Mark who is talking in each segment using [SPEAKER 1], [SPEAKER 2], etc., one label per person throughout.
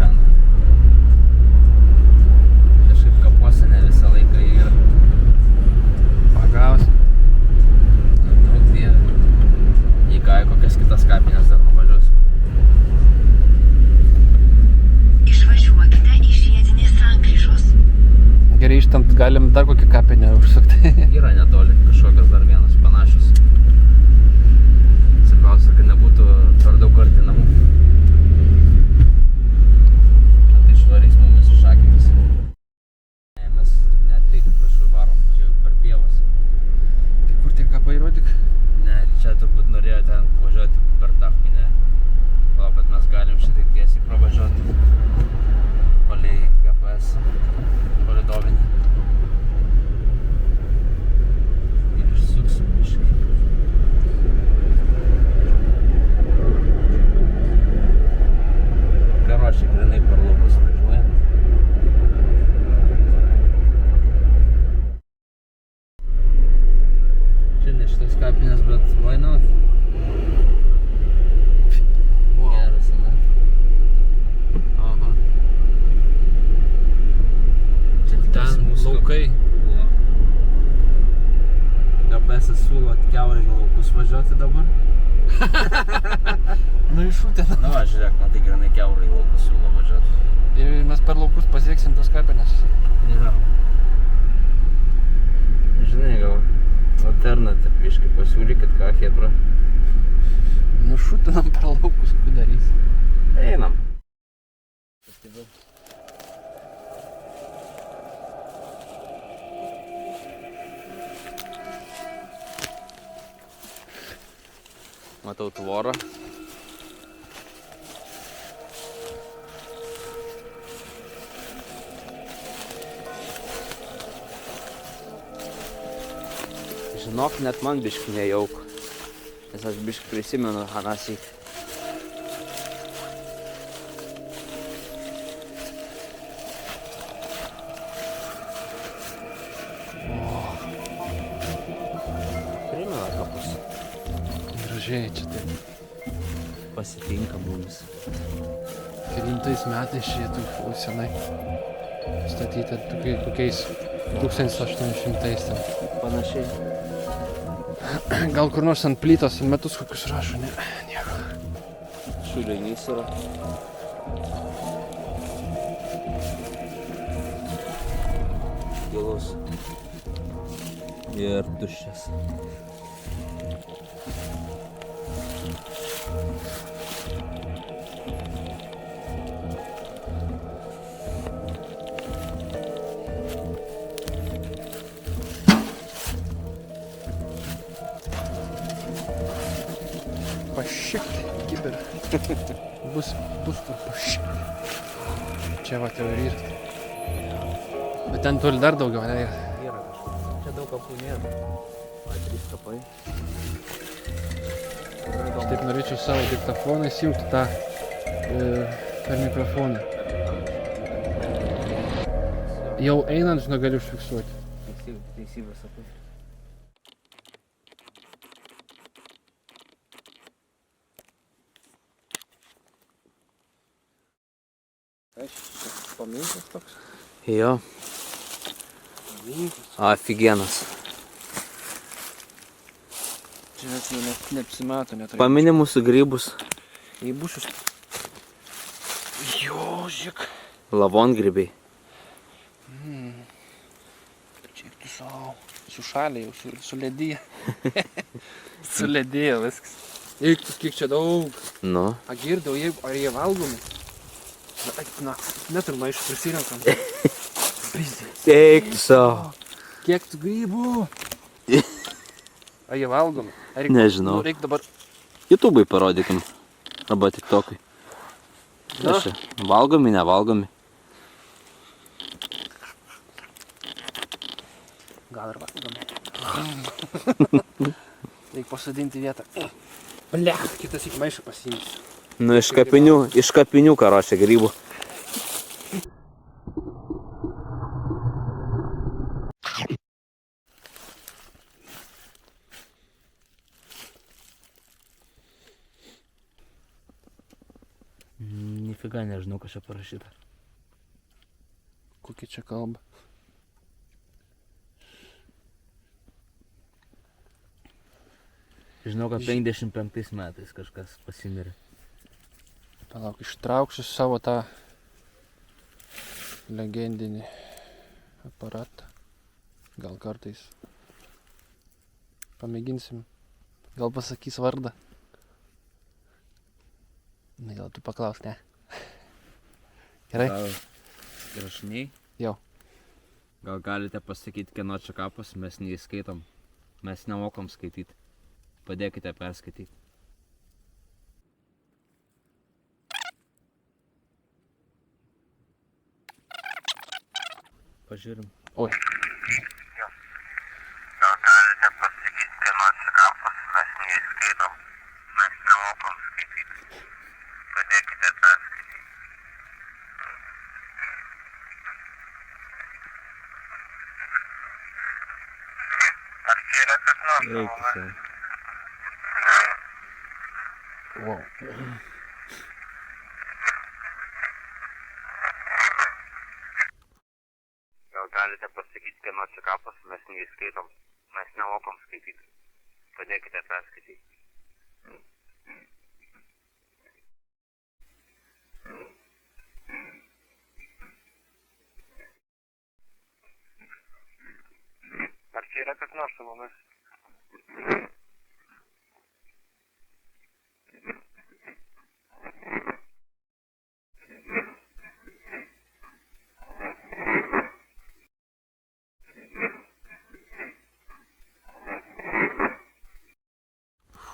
[SPEAKER 1] šiandien. Kažkaip kapuose ne visą laiką yra.
[SPEAKER 2] Pagaus.
[SPEAKER 1] Daug dievė. Į ką kokias kitas kapines dar nuvažiuosim.
[SPEAKER 3] Išvažiuokite iš žiedinės sankryžos.
[SPEAKER 2] Grįžtant galim dar kokį kapinę užsukti.
[SPEAKER 1] Yra netoli kažkokios dar vienas panašius. Svarbiausia, kad nebūtų per daug arti namų. Tai švarys mumis su šakėmis. Mes net taip kažkur varom, čia per pievas.
[SPEAKER 2] Tai kur tie kapai rodyk?
[SPEAKER 1] Ne, čia turbūt norėjo ten važiuoti per Tachminę. O, bet mes galim šitaip tiesiai pravažiuoti. Palei GPS. Palidovinį. Ir išsuksim biškį. Karočiai, grinai per laukus važiuojam. Čia ne šitos kapinės, bet why not?
[SPEAKER 2] Wow.
[SPEAKER 1] Geras, ne?
[SPEAKER 2] Aha.
[SPEAKER 1] Čia tik
[SPEAKER 2] Ten
[SPEAKER 1] mūsų
[SPEAKER 2] laukai.
[SPEAKER 1] GPS siūlo kiaurai laukus važiuoti dabar.
[SPEAKER 2] Nu iššūtė.
[SPEAKER 1] Nu va, žiūrėk, matai, grinai kiaurai laukus siūlo važiuoti.
[SPEAKER 2] Ir mes per laukus pasieksim tas kapines.
[SPEAKER 1] Yra. Žinai, gal alternatyv biškai pasiūlykit ką, hebra.
[SPEAKER 2] Nušūtinam per laukus, kur darys.
[SPEAKER 1] Einam. Matau tvorą. Žinok, net man biškį nejauk. Nes aš biškį prisimenu anąsyk. Primena kapus.
[SPEAKER 2] Gražiai čia taip.
[SPEAKER 1] Pasitinka mumis.
[SPEAKER 2] Kelintais metais šitų senai statyta kokiais 1800 ten.
[SPEAKER 1] Panašiai.
[SPEAKER 2] Gal kur nors ant plytos metus kokius rašo, ne? Nieko.
[SPEAKER 1] Šulinys yra. Gilus. Ir tuščias.
[SPEAKER 2] Pašikti, kibir. Bus kur pašikti. Čia va jau ir yra. Bet ten toli dar daugiau, ne?
[SPEAKER 1] Yra kažkas. Čia daug kapų nėra. Va, 3 kapai.
[SPEAKER 2] Aš taip norėčiau savo diktafoną įsijungti tą per mikrofoną. Jau einant, žinau, galiu užfiksuoti.
[SPEAKER 1] Teisybė sakai.
[SPEAKER 2] Paminklas toks.
[SPEAKER 1] Jo. Aфиgenas.
[SPEAKER 2] Čia net jau neapsimato, neturėjau.
[SPEAKER 1] Pamini mūsų grybus.
[SPEAKER 2] Į bušus. Jo, žiūrėk.
[SPEAKER 1] Lavongrybiai.
[SPEAKER 2] Čia tu savo. Sušalė jau, suledėjo. Suledėjo viskas. Eiktus, kiek čia daug.
[SPEAKER 1] Nu.
[SPEAKER 2] Agirdau, ar jie valgomi? Na, net ir maišų prisirenkam.
[SPEAKER 1] Eik tu savo.
[SPEAKER 2] Kiek tu grybų? Ar jie valgomi?
[SPEAKER 1] Nežinau.
[SPEAKER 2] Nu, reik dabar...
[SPEAKER 1] YouTube'ai parodykim. Arba TikTok'ai.
[SPEAKER 2] Na.
[SPEAKER 1] Čia valgomi, nevalgomi.
[SPEAKER 2] Gal ir valgomi. Reik pasodinti vietą. Blech, kitas iki maišą pasiimsiu.
[SPEAKER 1] Nu, iš kapinių karočią grybų. Nifiga nežinau, kas čia parašyta.
[SPEAKER 2] Kokia čia kalba?
[SPEAKER 1] Žinau, kad 55 metais kažkas pasimirė.
[SPEAKER 2] Palauk, ištrauksiu savo tą legendinį aparatą. Gal kartais pamėginsim. Gal pasakys vardą. Na, gal tu paklaus, ne? Gerai?
[SPEAKER 1] Gal įrašiniai?
[SPEAKER 2] Jo.
[SPEAKER 1] Gal galite pasakyti, kieno čia kapas, mes neįskaitom. Mes nemokam skaityti. Padėkite perskaityti. Pažiūrim.
[SPEAKER 2] Oi.
[SPEAKER 4] Gal galite pasakyti, kieno čia kapas, mes neįskaitom. Mes nemokam skaityti. Padėkite perskaityti. Ar čia yra kas nors?
[SPEAKER 1] Eik tu.
[SPEAKER 2] Wow.
[SPEAKER 4] Gal galite pasakyti, kieno čia kapas, mes neįskaitom. Mes nemokam skaityti. Padėkite perskaityti. Ar čia yra kas nors su mumis?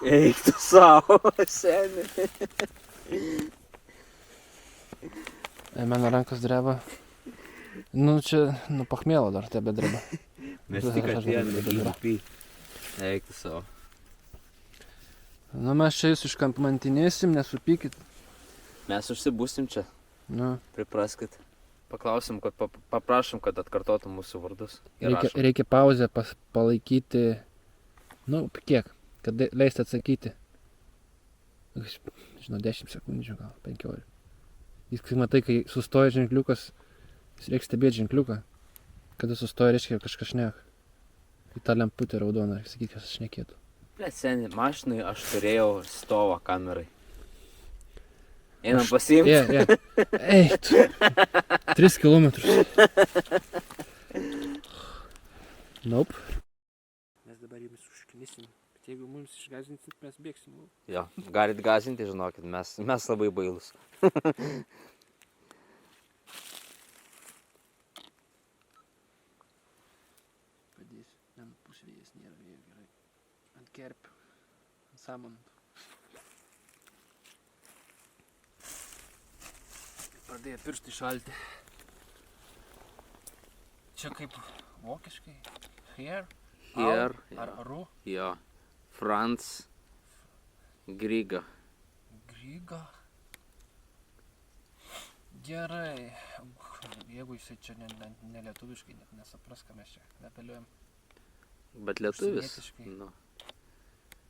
[SPEAKER 1] Eik tu savo, seni.
[SPEAKER 2] Mano rankos dreba. Nu, čia, pachmėlo dar tebe dreba.
[SPEAKER 1] Mes tik atėjome į rūpį. Eik tu savo.
[SPEAKER 2] Nu, mes čia jūs iškampmantinėsim, nesupykit.
[SPEAKER 1] Mes užsibūsim čia.
[SPEAKER 2] Nu,
[SPEAKER 1] Pripraskit. Paklausim, kad paprašom, kad atkartotų mūsų vardus. Ir rašom.
[SPEAKER 2] reikia pauzę palaikyti. Nu, kiek? Kad leisti atsakyti. Žinau, 10 sekundžių, gal 15. Jis, kai matai, kai sustoja ženkliukas, jis reikia stebėti ženkliuką. Kada sustoja, reiškia kažkas šneka. Į tą lemputę raudoną, reikia sakyti, kas šnekėtų.
[SPEAKER 1] Ble, seni, mašinai aš turėjau stovą kamerai. Einam pasiimti.
[SPEAKER 2] Eik tu. 3 kilometrus. Nope. Mes dabar jums užknisim. Bet jeigu mums išgazinsit, mes bėgsim.
[SPEAKER 1] Jo, galit gazinti, žinokit, mes labai bailus.
[SPEAKER 2] Padės. Ant pusvėjas nėra vėjo gerai. Ant kerpių. Ant samantų. Pradėjo pirštai šalti. Čia kaip vokiškai. Here.
[SPEAKER 1] Here,
[SPEAKER 2] Ar ru.
[SPEAKER 1] Jo. Franz Griga.
[SPEAKER 2] Griga. Gerai. Jeigu jisai čia ne lietuviškai, net nesupras, ką mes čia nepeliuojam.
[SPEAKER 1] Bet lietuvis.
[SPEAKER 2] Užsienietiškai.
[SPEAKER 1] Nu,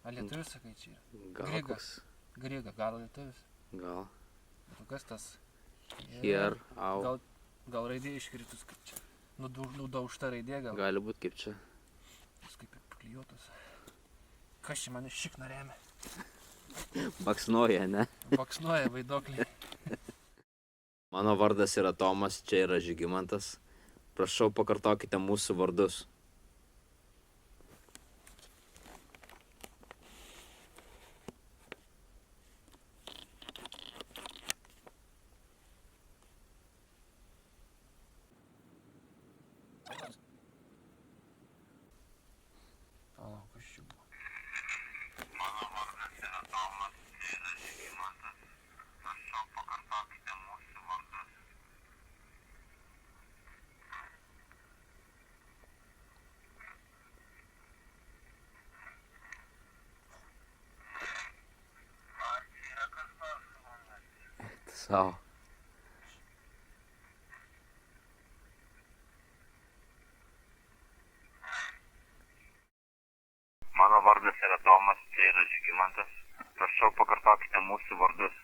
[SPEAKER 2] Ar lietuvis sakai čia yra?
[SPEAKER 1] gal
[SPEAKER 2] Griga.
[SPEAKER 1] koks.
[SPEAKER 2] Griga, gal lietuvis?
[SPEAKER 1] Gal.
[SPEAKER 2] Tu kas tas?
[SPEAKER 1] Here, au.
[SPEAKER 2] Gal raidė iškritus kaip čia. Nudaužta raidė gal.
[SPEAKER 1] Gali būt kaip čia.
[SPEAKER 2] Jis kaip ir paklijuotas. Kas čia mane šikna remia?
[SPEAKER 1] Baksnoja, ne?
[SPEAKER 2] Baksnuoja vaidoklį.
[SPEAKER 1] Mano vardas yra Tomas, čia yra Žygimantas. Prašau, pakartokite mūsų vardus.
[SPEAKER 2] Palauk, kas čia buvo?
[SPEAKER 4] Mano vardas yra Tomas, čia yra Žygimantas. Prašau, pakartokite mūsų vardus. Ar čia yra kas nors su mumis?
[SPEAKER 1] Sau.
[SPEAKER 4] Mano vardas yra Tomas, čia yra Žygimantas. Prašau, pakartokite mūsų vardus.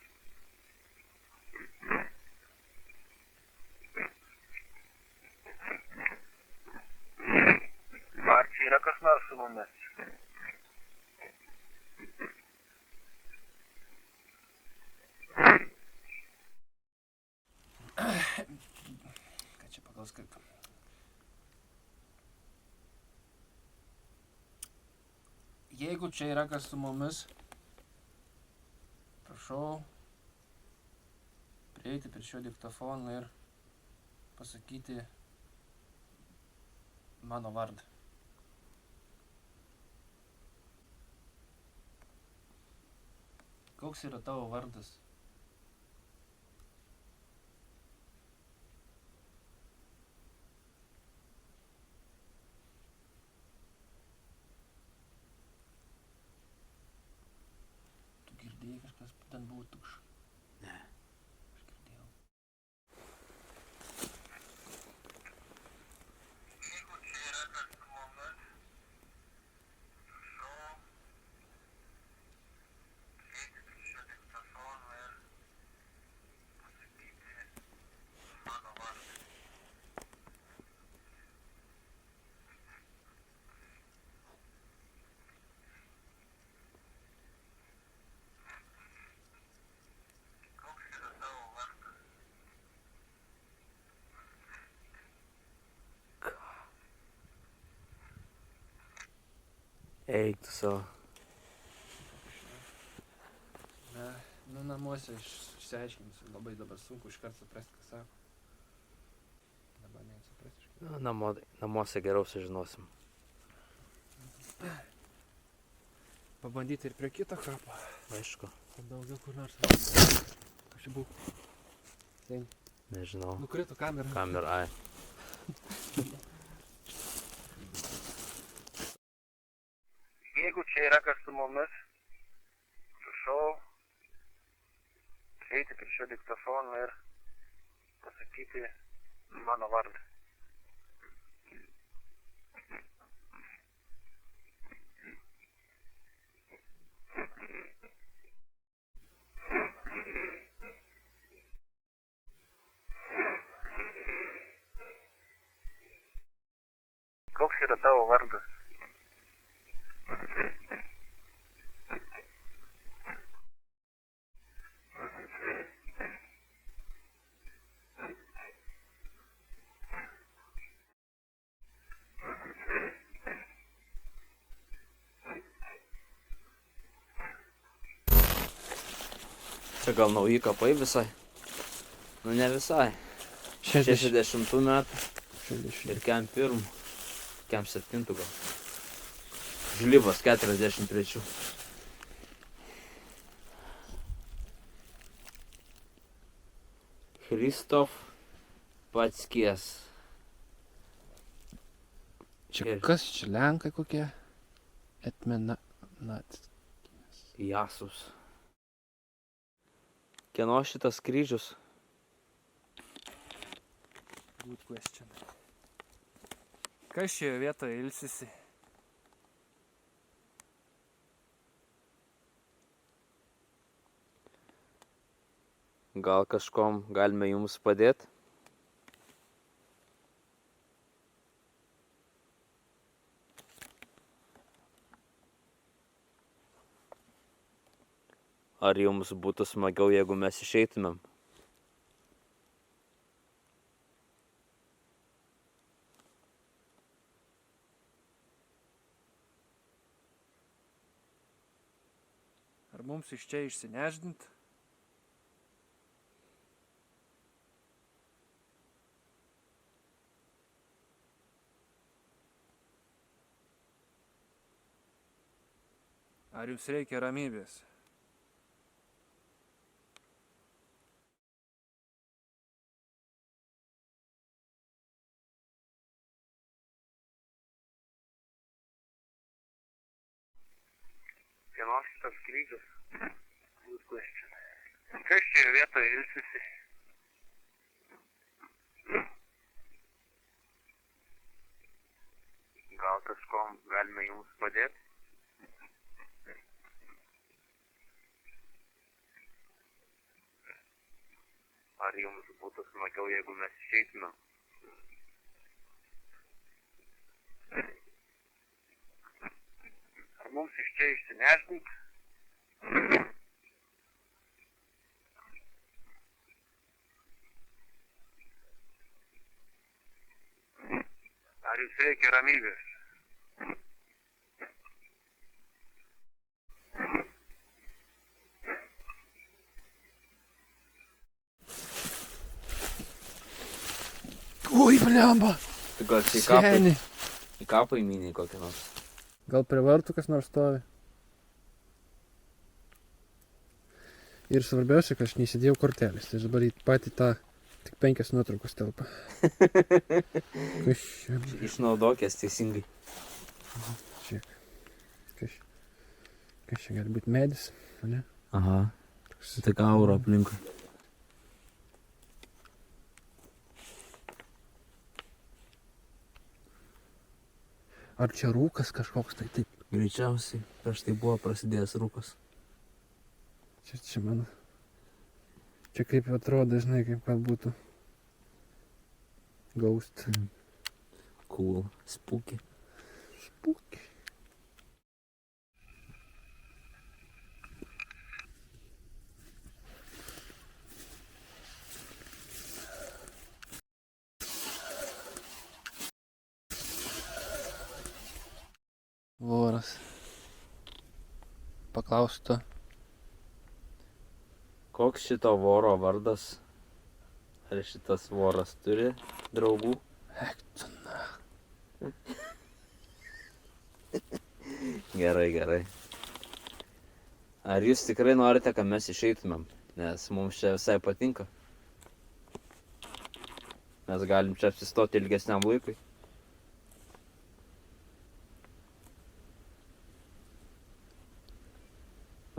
[SPEAKER 2] Jeigu čia yra kas su mumis, prašau prieiti prie šio diktofono ir pasakyti mano vardą. Koks yra tavo vardas? Tu girdėjai, kažkas ten buvo tukša?
[SPEAKER 1] Ne.
[SPEAKER 2] Aš girdėjau.
[SPEAKER 4] Jeigu čia yra kas su mumis, prašau prieiti prie šio diktofono ir pasakyti mano vardą. Koks yra tavo vardas?
[SPEAKER 1] Eik tu savo.
[SPEAKER 2] Na, namuose išsiaiškinsiu, labai dabar sunku iškart suprasti, ką sako. Dabar nesuprasti iškart.
[SPEAKER 1] Namuose geriau sužinosim.
[SPEAKER 2] Pabandyti ir prie kito kapo.
[SPEAKER 1] Aišku.
[SPEAKER 2] Daugiau kur nors. Kas čia buvo?
[SPEAKER 1] Nežinau.
[SPEAKER 2] Nukrito kamera.
[SPEAKER 1] Kamera, ai.
[SPEAKER 4] Jeigu čia yra kas su mumis, prašau prieiti prie šio diktofono ir pasakyti mano vardą. Koks yra tavo vardas?
[SPEAKER 1] Čia gal nauji kapai visai? Nu ne visai. 60 metų. Ir kem pirmų. Kem 7 gal. Žlibas 43. Kristof Patskies.
[SPEAKER 2] Čia kas čia, Lenkai kokie? Etmena...
[SPEAKER 1] Jasus. Kieno šitas kryžius?
[SPEAKER 2] Good question. Kas šioje vietoje ilsisi?
[SPEAKER 1] Gal kažkom galime jums padėti? Ar jums būtų smagiau, jeigu mes išeitumėm?
[SPEAKER 2] Ar mums iš čia išsineždint? Ar jums reikia ramybės?
[SPEAKER 4] Kieno šitas kryžius? Good question. Kas šioje vietoje ilsisi? Gal kažkom galime jums padėti? Ar jums būtų smagiau, jeigu mes išeitumėm? Ar mums iš čia išsineždint? Ar jums reikia ramybės?
[SPEAKER 2] Ui, blemba.
[SPEAKER 1] Tai gal čia į kapą,
[SPEAKER 2] Seni.
[SPEAKER 1] į kapą įmynį kokį nors.
[SPEAKER 2] Gal prie vartų kas nors stovi. Ir svarbiausia, kad aš neįsidėjau kortelės. Tai dabar į patį tą tik 5 nuotraukos telpa. Kas čia?
[SPEAKER 1] Išnaudokės teisingai.
[SPEAKER 2] Žiūrėk. Kas čia gali būti medis, ne?
[SPEAKER 1] Aha. Tai ką auro aplinkui.
[SPEAKER 2] Ar čia rūkas kažkoks tai taip?
[SPEAKER 1] Greičiausiai, prieš tai buvo prasidėjęs rūkas.
[SPEAKER 2] Čia mano. Čia kaip atrodo, žinai, kaip kad būtų. Ghost.
[SPEAKER 1] Cool. Spooky.
[SPEAKER 2] Spooky. Voras. Paklaustu.
[SPEAKER 1] Koks šito voro vardas? Ar šitas voras turi draugų?
[SPEAKER 2] Ektona.
[SPEAKER 1] Gerai. Ar jūs tikrai norite, kad mes išeitumėm? Nes mums čia visai patinka. Mes galim čia apsistoti ilgesniam laikui.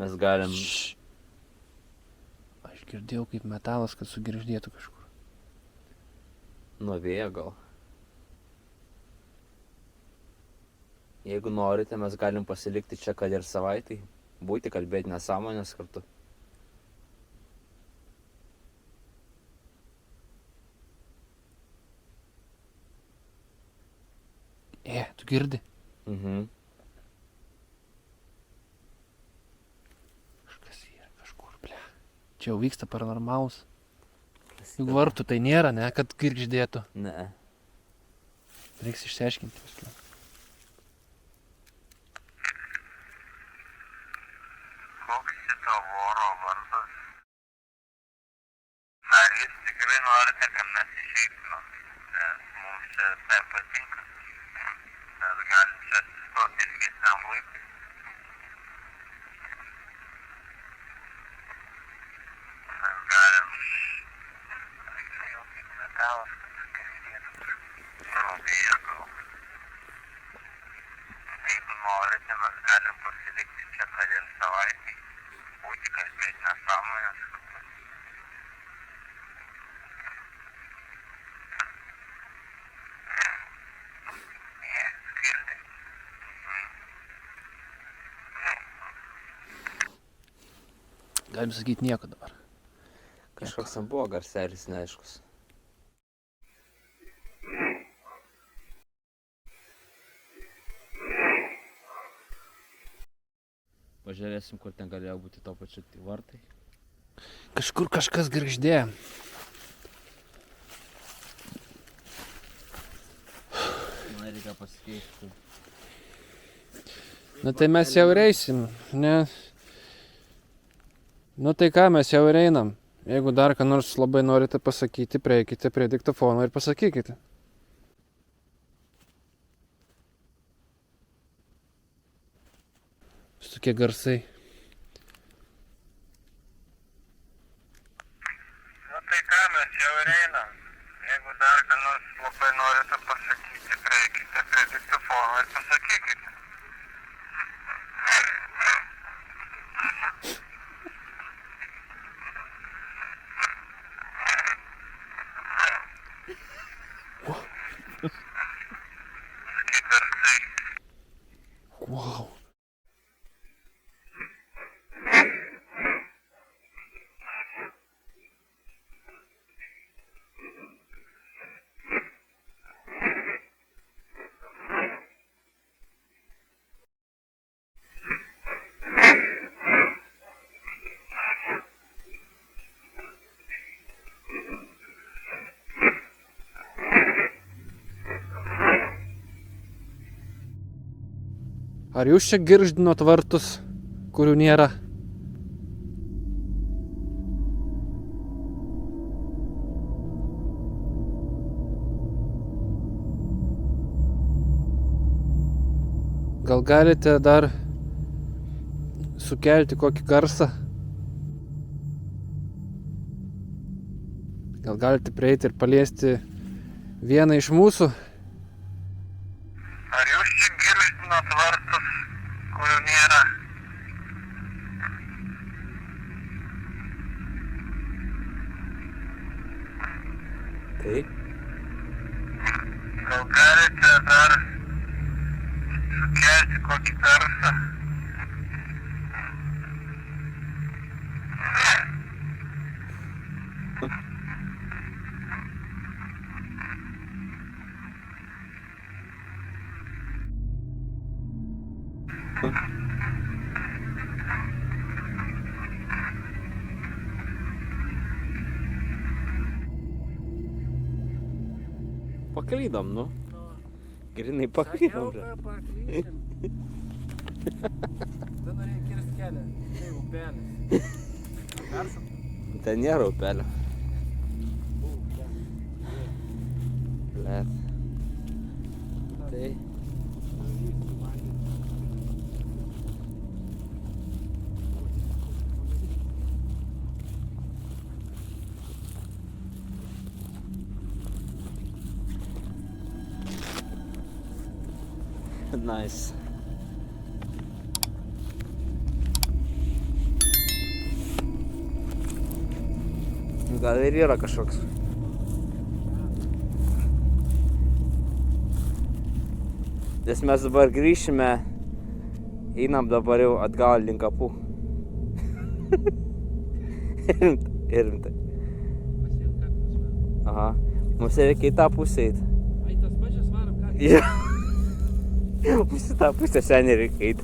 [SPEAKER 1] Mes galim...
[SPEAKER 2] Aš girdėjau kaip metalas, kad sugirgždėtų kažkur.
[SPEAKER 1] Nuo vėjo gal. Jeigu norite, mes galim pasilikti čia kad ir savaitai. Būti kalbėti nesąmonės kartu.
[SPEAKER 2] Tu girdi?
[SPEAKER 1] Mhm.
[SPEAKER 2] Kažkas yra kažkur, ble. Čia jau vyksta paranormalus. Juk vartų tai nėra, ne, kad girgždėtų.
[SPEAKER 1] Ne.
[SPEAKER 2] Reiks išsiaiškinti viską.
[SPEAKER 4] Koks šito voro vardas? Ar jūs tikrai norite, kad mes išeitumėm? Nes mums čia visai patinka. Mes galim čia atsistoti ilgesniam laikui. Mes galim... Metalas, kad sugirgdėtų. Nuo vėjo gal. Jeigu norite, mes galim pasilikti čia kad ir savaitį. Būti kalbėti nesąmonės. Skirti.
[SPEAKER 2] Galim sakyti nieko dabar.
[SPEAKER 1] Kažkoks ten buvo garselis neaiškus. Pažiūrėsim, kur ten galėjo būti to pačiu vartai.
[SPEAKER 2] Kažkur kažkas girgždėjo.
[SPEAKER 1] Man reikia pasikeisti.
[SPEAKER 2] Nu tai mes jau ir eisim, ne? Nu tai ką, mes jau ir einam. Jeigu dar ką nors labai norite pasakyti, prieikite prie diktofono ir pasakykite. Tokie garsai.
[SPEAKER 4] Nu tai ką, mes jau ir einam. Jeigu dar ką nors labai norite pasakyti, prieikite prie diktofono ir pasakykite. Kokie garsai.
[SPEAKER 2] Wow. Ar jūs čia girgždinot vartus, kurių nėra? Gal galite dar sukelti kokį garsą? Gal galite prieiti ir paliesti vieną iš mūsų?
[SPEAKER 4] Ar jūs čia girštinat vartus, kurių nėra?
[SPEAKER 1] Taip.
[SPEAKER 4] Gal galite dar sukelti kokį garsą?
[SPEAKER 1] Paklydom, nu. Grinai paklydom.
[SPEAKER 2] paklysim. Tada norėjai kirsti kelią. Tai upelis. Peršok.
[SPEAKER 1] Ten nėra upelio. Blet. Tai. Nice. Gal ir yra kažkoks. Nes mes dabar grįšime, einam dabar jau atgal link kapų. Rimtai. Aha. Mums reikia į tą pusę eit.
[SPEAKER 2] Ai, tas pačias varom ką?
[SPEAKER 1] Ja. Mums į tą pusę seniai reikia eit.